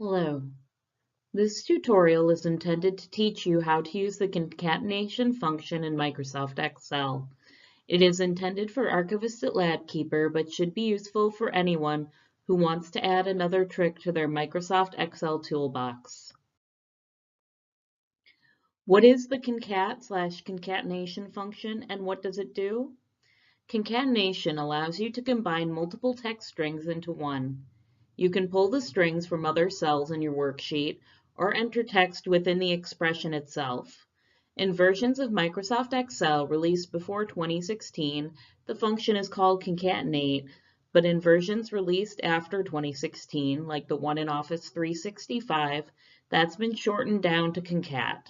Hello. This tutorial is intended to teach you how to use the concatenation function in Microsoft Excel. It is intended for archivists at LabKeeper, but should be useful for anyone who wants to add another trick to their Microsoft Excel toolbox. What is the concatenation function and what does it do? Concatenation allows you to combine multiple text strings into one. You can pull the strings from other cells in your worksheet or enter text within the expression itself. In versions of Microsoft Excel released before 2016, the function is called concatenate, but in versions released after 2016, like the one in Office 365, that's been shortened down to concat.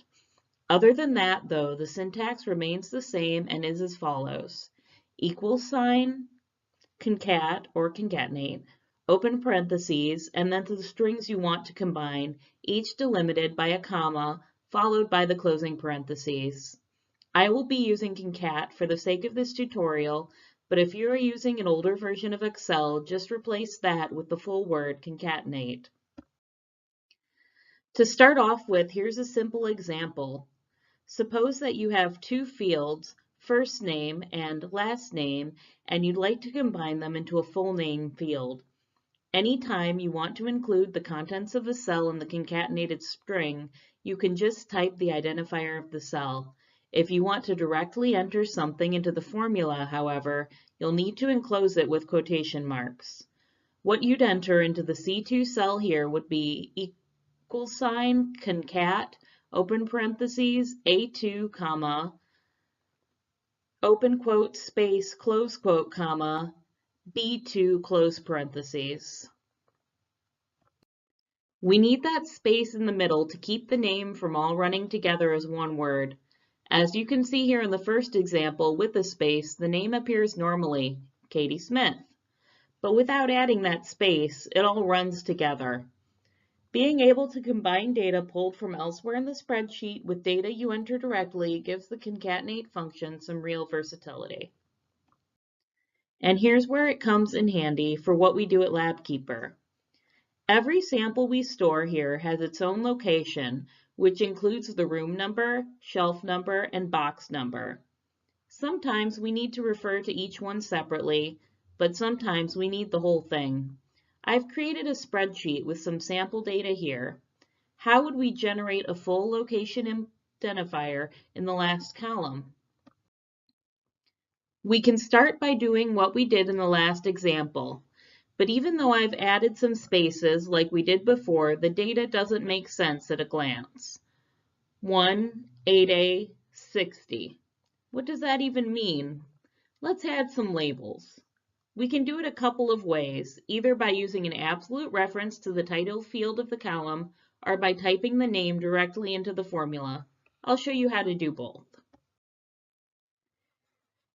Other than that, though, the syntax remains the same and is as follows: equal sign, concat or concatenate, open parentheses, and then the strings you want to combine, each delimited by a comma, followed by the closing parentheses. I will be using concat for the sake of this tutorial, but if you are using an older version of Excel, just replace that with the full word concatenate. To start off with, here's a simple example. Suppose that you have two fields, first name and last name, and you'd like to combine them into a full name field. Anytime you want to include the contents of a cell in the concatenated string, you can just type the identifier of the cell. If you want to directly enter something into the formula, however, you'll need to enclose it with quotation marks. What you'd enter into the C2 cell here would be equal sign, concat, open parentheses, A2, comma, open quote, space, close quote, comma, B2, close parentheses. We need that space in the middle to keep the name from all running together as one word. As you can see here in the first example with the space, the name appears normally, Katie Smith. But without adding that space, it all runs together. Being able to combine data pulled from elsewhere in the spreadsheet with data you enter directly gives the concatenate function some real versatility. And here's where it comes in handy for what we do at LabKeeper. Every sample we store here has its own location, which includes the room number, shelf number, and box number. Sometimes we need to refer to each one separately, but sometimes we need the whole thing. I've created a spreadsheet with some sample data here. How would we generate a full location identifier in the last column? We can start by doing what we did in the last example. But even though I've added some spaces like we did before, the data doesn't make sense at a glance. 1, 8A, 60. What does that even mean? Let's add some labels. We can do it a couple of ways, either by using an absolute reference to the title field of the column or by typing the name directly into the formula. I'll show you how to do both.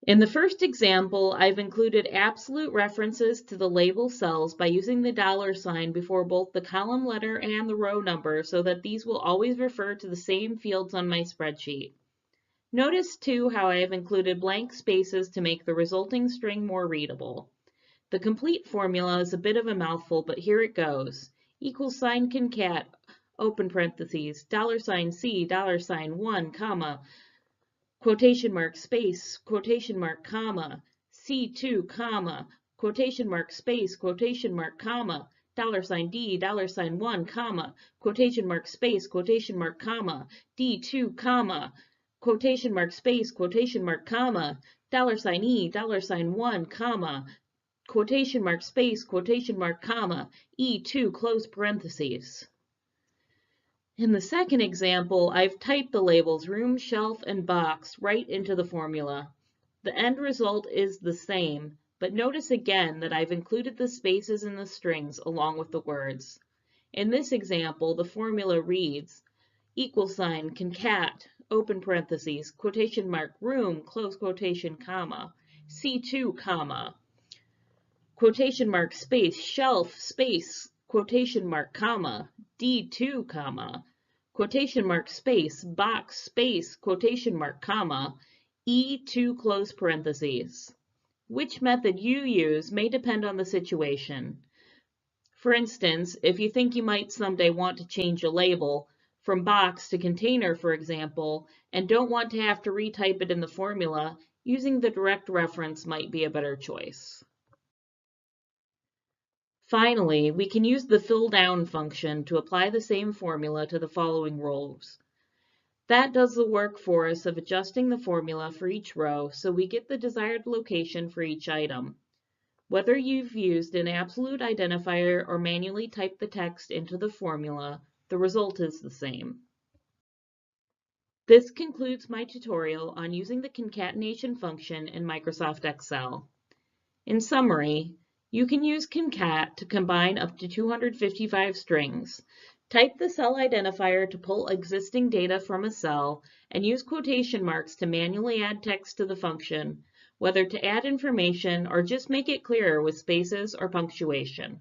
In the first example, I've included absolute references to the label cells by using the $ before both the column letter and the row number so that these will always refer to the same fields on my spreadsheet. Notice too how I have included blank spaces to make the resulting string more readable. The complete formula is a bit of a mouthful, but here it goes. Equal sign concat, open parentheses, $C, $1, comma, quotation mark, space, quotation mark, comma, C2, comma, quotation mark, space, quotation mark, comma, $D, $1, comma, quotation mark, space, quotation mark, comma, D2, comma, quotation mark, space, quotation mark, comma, $E, $1, comma, quotation mark, space, quotation mark, comma, E2, close parentheses. In the second example, I've typed the labels room, shelf, and box right into the formula. The end result is the same, but notice again that I've included the spaces in the strings along with the words. In this example, the formula reads equal sign, concat, open parentheses, quotation mark, room, close quotation, comma, C2, comma, quotation mark, space, shelf, space, quotation mark, comma, D2, comma, quotation mark, space, box, space, quotation mark, comma, E2, close parentheses. Which method you use may depend on the situation. For instance, if you think you might someday want to change a label from box to container, for example, and don't want to have to retype it in the formula, using the direct reference might be a better choice. Finally, we can use the fill down function to apply the same formula to the following rows. That does the work for us of adjusting the formula for each row so we get the desired location for each item. Whether you've used an absolute identifier or manually typed the text into the formula, the result is the same. This concludes my tutorial on using the concatenation function in Microsoft Excel. In summary, you can use concat to combine up to 255 strings. Type the cell identifier to pull existing data from a cell, and use quotation marks to manually add text to the function, whether to add information or just make it clearer with spaces or punctuation.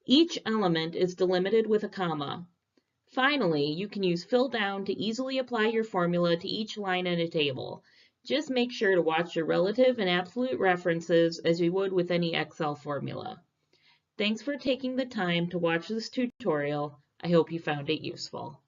Each element is delimited with a comma. Finally, you can use fill down to easily apply your formula to each line in a table. Just make sure to watch your relative and absolute references as you would with any Excel formula. Thanks for taking the time to watch this tutorial. I hope you found it useful.